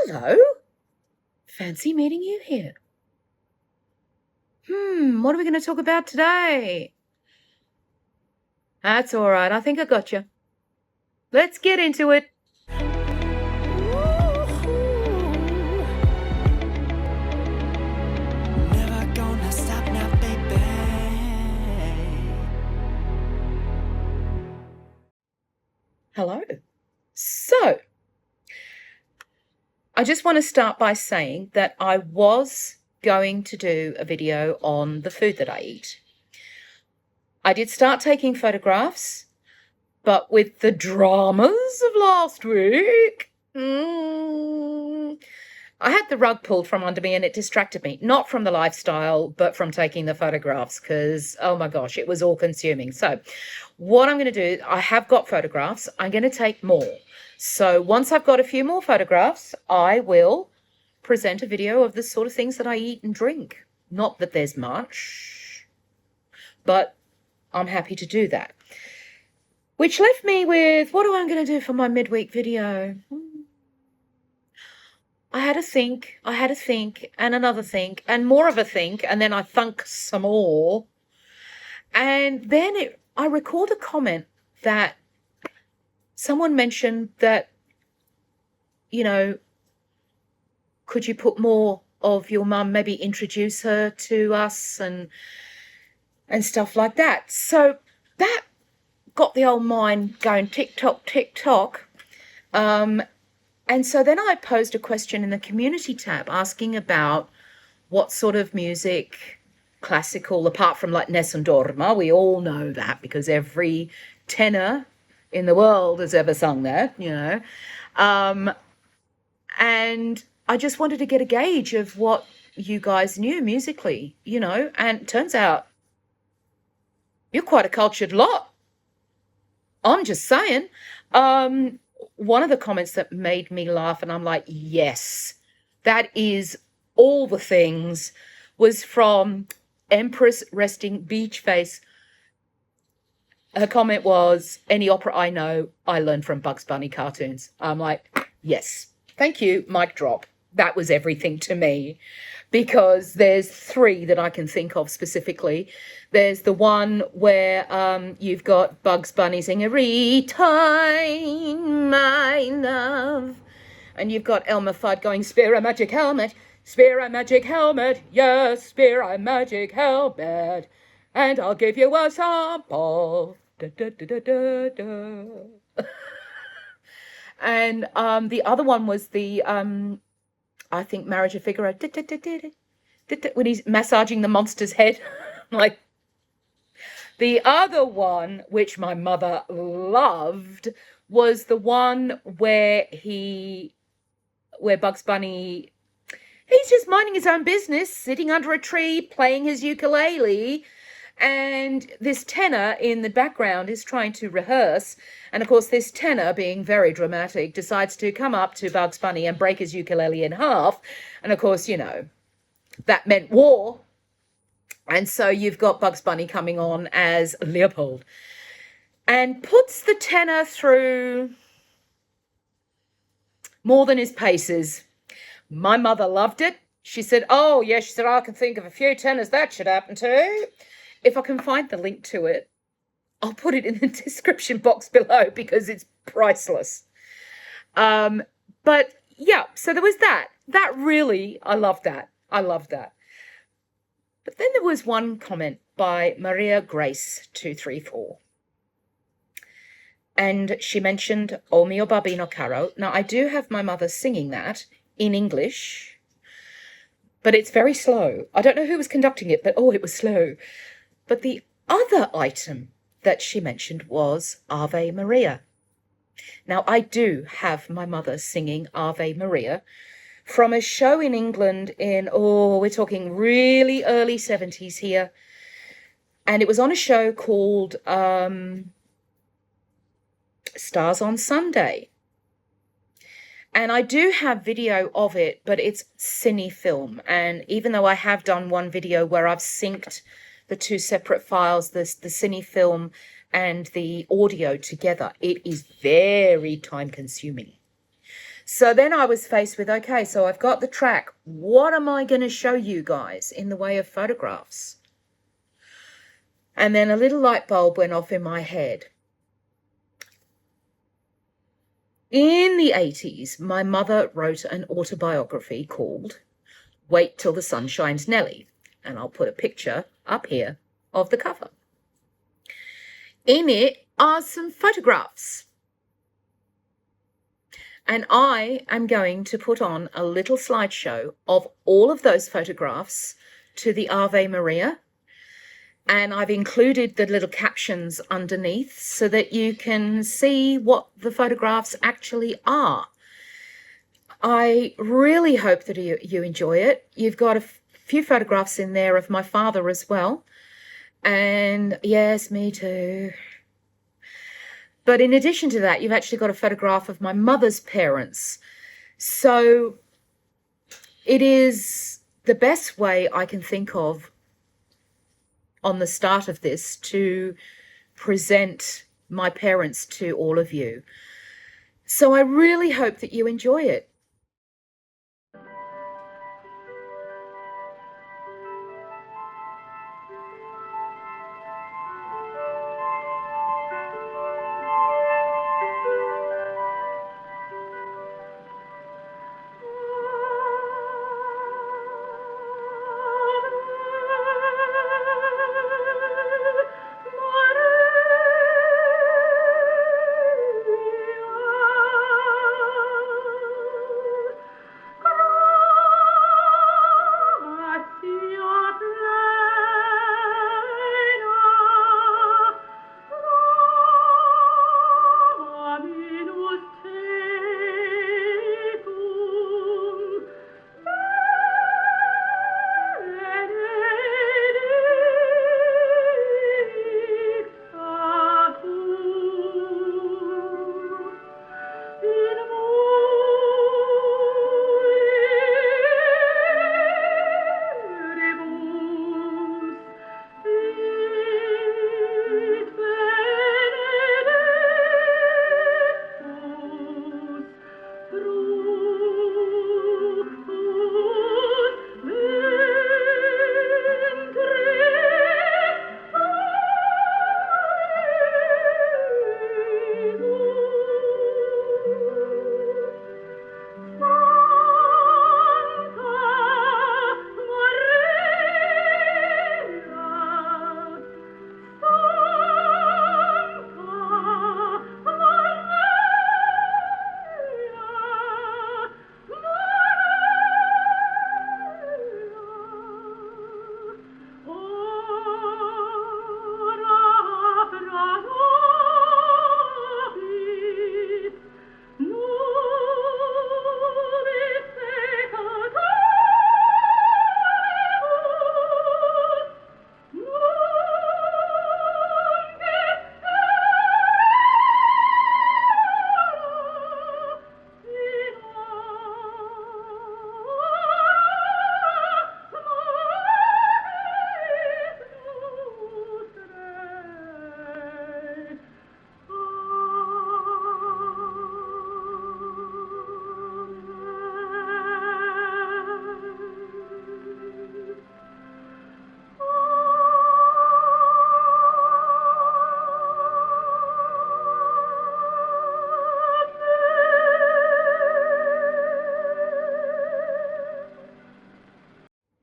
Hello. Fancy meeting you here. What are we going to talk about today? That's all right. I think I got you. Let's get into it. Never gonna stop now, baby. Hello. So, I just want to start by saying that I was going to do a video on the food that I eat. I did start taking photographs, but with the dramas of last week, I had the rug pulled from under me and it distracted me, not from the lifestyle, but from taking the photographs because, oh my gosh, it was all consuming. So what I'm going to do, I have got photographs. I'm going to take more. So once I've got a few more photographs, I will present a video of the sort of things that I eat and drink. Not that there's much, but I'm happy to do that. Which left me with, what am I going to do for my midweek video? I had a think, and another think, and more of a think, and then I thunk some more. And then I recalled a comment that someone mentioned that, could you put more of your mum, maybe introduce her to us and stuff like that. So that got the old mind going tick-tock, tick-tock. And so then I posed a question in the community tab asking about what sort of music, classical, apart from like Nessun Dorma, we all know that because every tenor in the world has ever sung that, and I just wanted to get a gauge of what you guys knew musically, and it turns out you're quite a cultured lot. I'm just saying. One of the comments that made me laugh, and I'm like, yes, that is all the things, was from Empress Resting Beach Face. Her comment was, any opera I know, I learned from Bugs Bunny cartoons. I'm like, yes, thank you, mic drop. That was everything to me, because there's three that I can think of specifically. There's the one where you've got Bugs Bunny singing, "Return, my love," and you've got Elmer Fudd going, "Spear a magic helmet, spear a magic helmet, yes, spear a magic helmet, and I'll give you a sample." Da, da, da, da, da, da. And the other one was the I think Marriage of Figaro, when he's massaging the monster's head. Like, the other one, which my mother loved, was the one where Bugs Bunny, he's just minding his own business, sitting under a tree, playing his ukulele, and this tenor in the background is trying to rehearse. And of course, this tenor, being very dramatic, decides to come up to Bugs Bunny and break his ukulele in half. And of course, that meant war. And so you've got Bugs Bunny coming on as Leopold and puts the tenor through more than his paces. My mother loved it. She said, oh, yeah, she said, I can think of a few tenors that should happen to. If I can find the link to it, I'll put it in the description box below because it's priceless. But yeah, so there was that. That really, I love that. But then there was one comment by Maria Grace 234. And she mentioned O mio babino caro. Now, I do have my mother singing that in English, but it's very slow. I don't know who was conducting it, but it was slow. But the other item that she mentioned was Ave Maria. Now, I do have my mother singing Ave Maria from a show in England in, we're talking really early 70s here. And it was on a show called Stars on Sunday. And I do have video of it, but it's cine film. And even though I have done one video where I've synced the two separate files, the cine film and the audio together, it is very time consuming. So then I was faced with, okay, so I've got the track. What am I going to show you guys in the way of photographs? And then a little light bulb went off in my head. In the 80s, my mother wrote an autobiography called Wait Till the Sun Shines Nellie. And I'll put a picture up here of the cover. In it are some photographs. And I am going to put on a little slideshow of all of those photographs to the Ave Maria. And I've included the little captions underneath so that you can see what the photographs actually are. I really hope that you enjoy it. You've got a few photographs in there of my father as well. And yes, me too. But in addition to that, you've actually got a photograph of my mother's parents. So it is the best way I can think of on the start of this to present my parents to all of you. So I really hope that you enjoy it.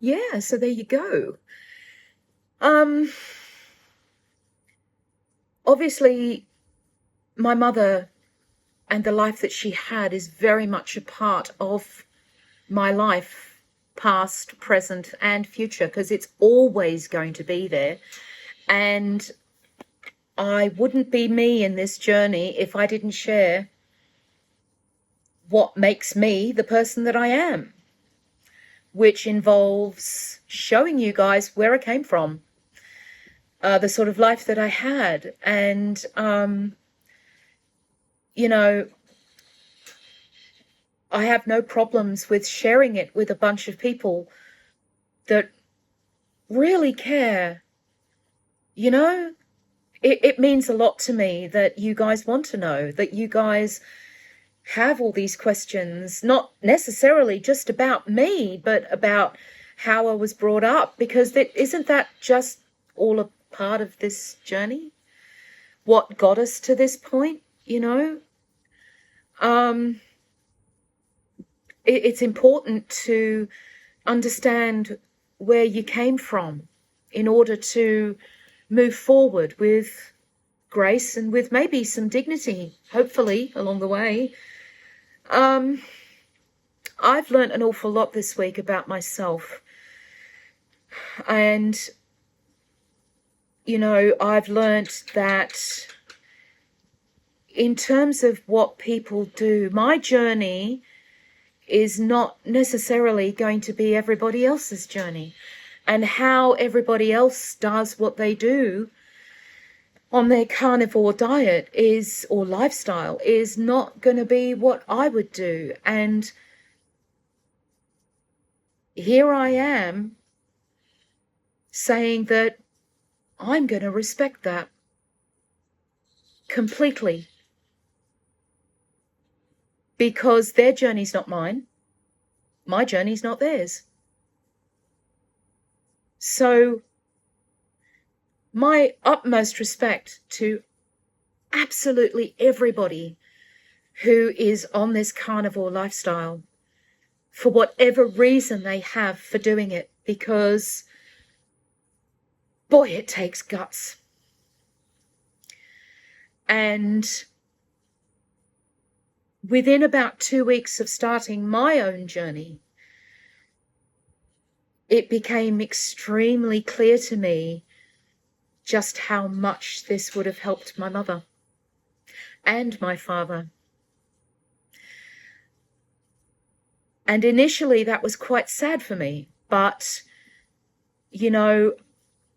Yeah, so there you go. Obviously, my mother and the life that she had is very much a part of my life, past, present, and future, because it's always going to be there. And I wouldn't be me in this journey if I didn't share what makes me the person that I am, which involves showing you guys where I came from, the sort of life that I had. And, you know, I have no problems with sharing it with a bunch of people that really care. You know, it means a lot to me that you guys want to know, that you guys have all these questions, not necessarily just about me, but about how I was brought up, because isn't that just all a part of this journey? What got us to this point, you know? It's important to understand where you came from in order to move forward with grace and with maybe some dignity, hopefully, along the way. I've learned an awful lot this week about myself. And, you know, I've learned that in terms of what people do, my journey is not necessarily going to be everybody else's journey. And how everybody else does what they do on their carnivore diet or lifestyle is not going to be what I would do. And here I am saying that I'm going to respect that completely, because their journey's not mine. My journey's not theirs. So my utmost respect to absolutely everybody who is on this carnivore lifestyle, for whatever reason they have for doing it, because boy, it takes guts. And within about 2 weeks of starting my own journey, it became extremely clear to me just how much this would have helped my mother and my father. And initially that was quite sad for me, but, you know,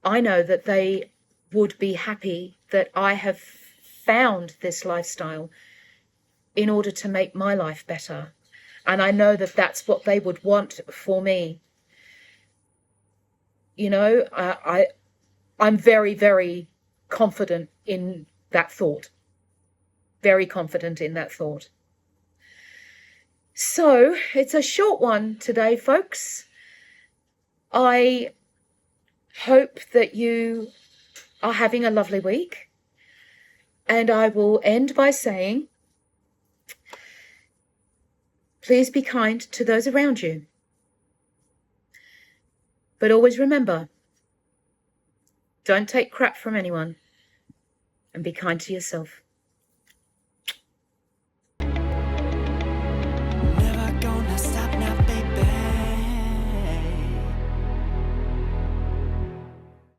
I know that they would be happy that I have found this lifestyle in order to make my life better. And I know that that's what they would want for me. You know, I'm very, very confident in that thought. Very confident in that thought. So it's a short one today, folks. I hope that you are having a lovely week. And I will end by saying, please be kind to those around you. But always remember, don't take crap from anyone, and be kind to yourself.